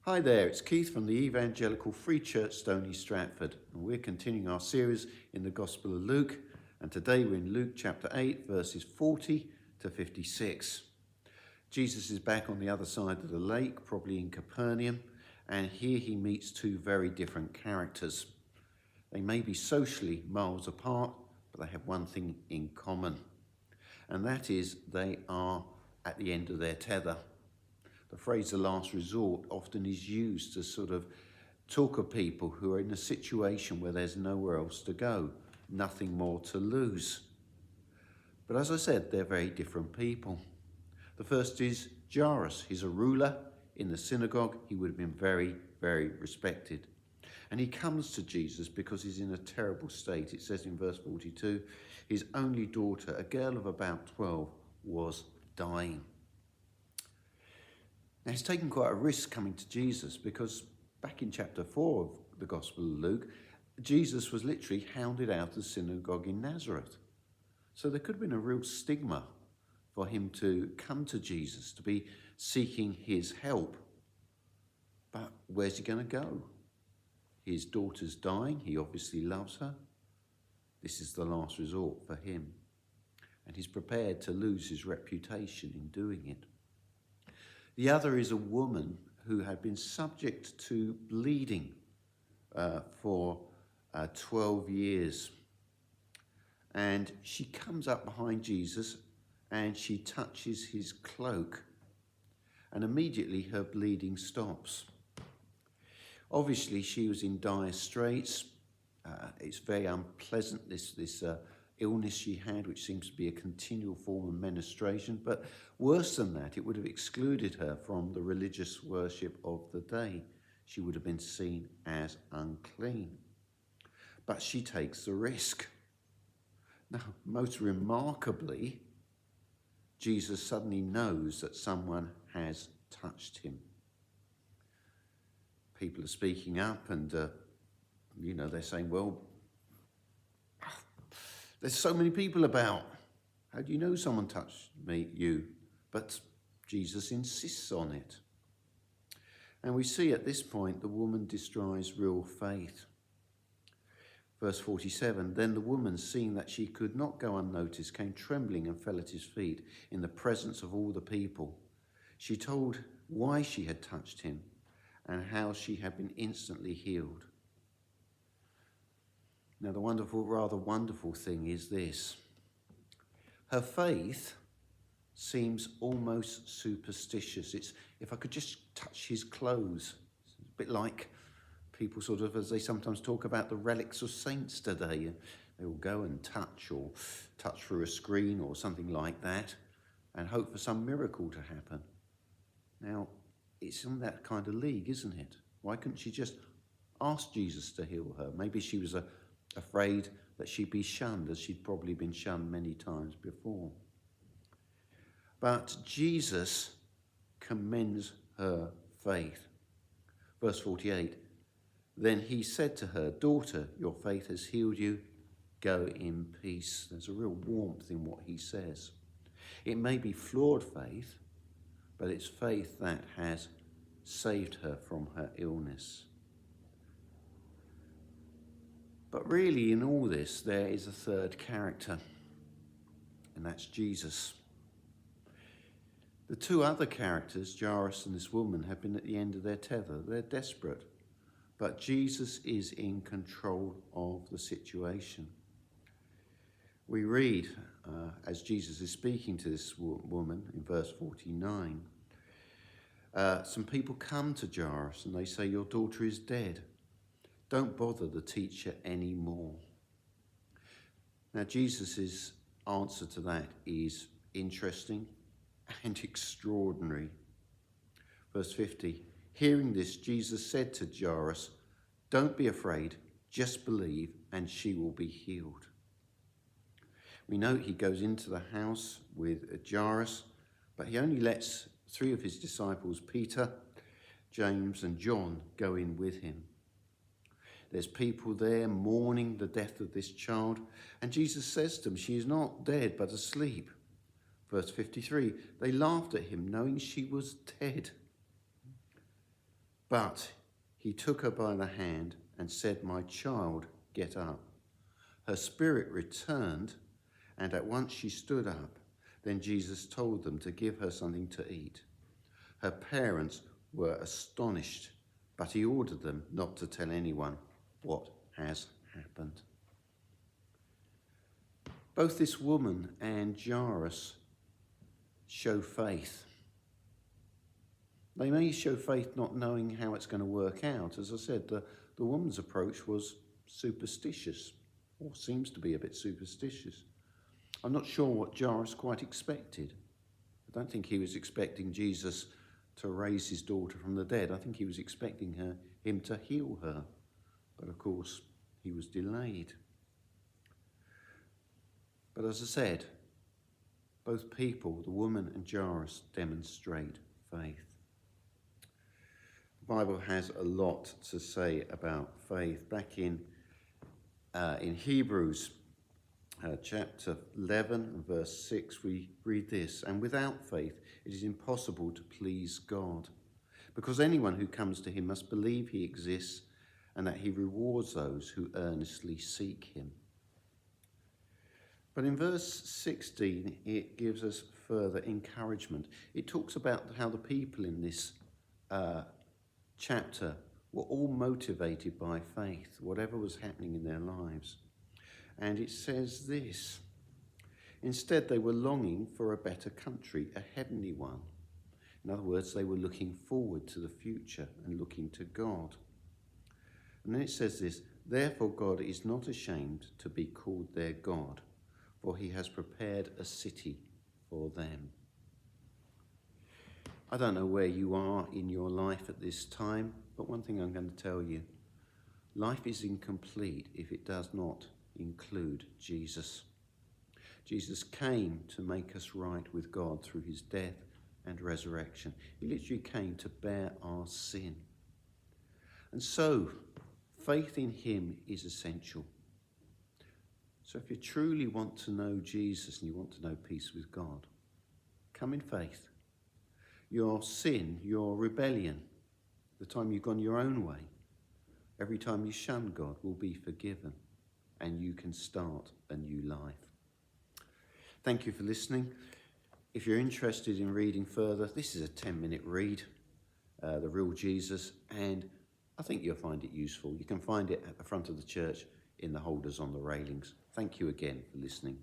Hi there, it's Keith from the Evangelical Free Church Stony Stratford, and we're continuing our series in the Gospel of Luke, and today we're in Luke chapter 8 verses 40 to 56. Jesus is back on the other side of the lake, probably in Capernaum, and here he meets two very different characters. They may be socially miles apart, but they have one thing in common, and that is they are at the end of their tether. The phrase "the last resort" often is used to sort of talk of people who are in a situation where there's nowhere else to go, nothing more to lose. But as I said, they're very different people. The first is Jairus. He's a ruler in the synagogue. He would have been very, very respected. And he comes to Jesus because he's in a terrible state. It says in verse 42, his only daughter, a girl of about 12, was dying. Now, he's taken quite a risk coming to Jesus because back in chapter 4 of the Gospel of Luke, Jesus was literally hounded out of the synagogue in Nazareth. So there could have been a real stigma for him to come to Jesus, to be seeking his help. But where's he going to go? His daughter's dying. He obviously loves her. This is the last resort for him. And he's prepared to lose his reputation in doing it. The other is a woman who had been subject to bleeding for 12 years. And she comes up behind Jesus and she touches his cloak. And immediately her bleeding stops. Obviously, she was in dire straits. It's very unpleasant, this illness she had, which seems to be a continual form of menstruation. But worse than that, it would have excluded her from the religious worship of the day. She would have been seen as unclean. But she takes the risk. Now, most remarkably, Jesus suddenly knows that someone has touched him. People are speaking up and, they're saying, well, there's so many people about. How do you know someone touched you? But Jesus insists on it. And we see at this point the woman destroys real faith. Verse 47, then the woman, seeing that she could not go unnoticed, came trembling and fell at his feet in the presence of all the people. She told why she had touched him and how she had been instantly healed. Now, the rather wonderful thing is this. Her faith seems almost superstitious. It's, if I could just touch his clothes. It's a bit like people sort of, as they sometimes talk about the relics of saints today. They will go and touch or touch through a screen or something like that and hope for some miracle to happen. Now, it's in that kind of league, isn't it? Why couldn't she just ask Jesus to heal her? Maybe she was afraid that she'd be shunned, as she'd probably been shunned many times before. But Jesus commends her faith. Verse 48, then he said to her, daughter, your faith has healed you. Go in peace. There's a real warmth in what he says. It may be flawed faith, but it's faith that has saved her from her illness. But really, in all this, there is a third character, and that's Jesus. The two other characters, Jairus and this woman, have been at the end of their tether. They're desperate, but Jesus is in control of the situation. We read, as Jesus is speaking to this woman in verse 49, some people come to Jairus and they say, your daughter is dead. Don't bother the teacher anymore. Now, Jesus' answer to that is interesting and extraordinary. Verse 50, hearing this, Jesus said to Jairus, don't be afraid, just believe and she will be healed. We know he goes into the house with Jairus, but he only lets three of his disciples, Peter, James and John, go in with him. There's people there mourning the death of this child. And Jesus says to them, she is not dead, but asleep. Verse 53, they laughed at him, knowing she was dead. But he took her by the hand and said, "My child, get up." Her spirit returned, and at once she stood up. Then Jesus told them to give her something to eat. Her parents were astonished, but he ordered them not to tell anyone what has happened. Both this woman and Jairus show faith. They may show faith not knowing how it's going to work out. As I said, the woman's approach was superstitious, or seems to be a bit superstitious. I'm not sure what Jairus quite expected. I don't think he was expecting Jesus to raise his daughter from the dead. I think he was expecting him to heal her. But of course, he was delayed. But as I said, both people, the woman and Jairus, demonstrate faith. The Bible has a lot to say about faith. Back in Hebrews chapter 11 and verse 6, we read this: "And without faith it is impossible to please God, because anyone who comes to him must believe he exists and that he rewards those who earnestly seek him." But in verse 16, it gives us further encouragement. It talks about how the people in this chapter were all motivated by faith, whatever was happening in their lives. And it says this: instead, they were longing for a better country, a heavenly one. In other words, they were looking forward to the future and looking to God. And then it says this: therefore God is not ashamed to be called their God, for he has prepared a city for them. I don't know where you are in your life at this time, but one thing I'm going to tell you: life is incomplete if it does not include Jesus. Jesus came to make us right with God through his death and resurrection. He literally came to bear our sin. And so, faith in him is essential. So if you truly want to know Jesus and you want to know peace with God, come in faith. Your sin, your rebellion, the time you've gone your own way, every time you shun God, will be forgiven, and you can start a new life. Thank you for listening. If you're interested in reading further, this is a 10-minute read, The Real Jesus, and I think you'll find it useful. You can find it at the front of the church in the holders on the railings. Thank you again for listening.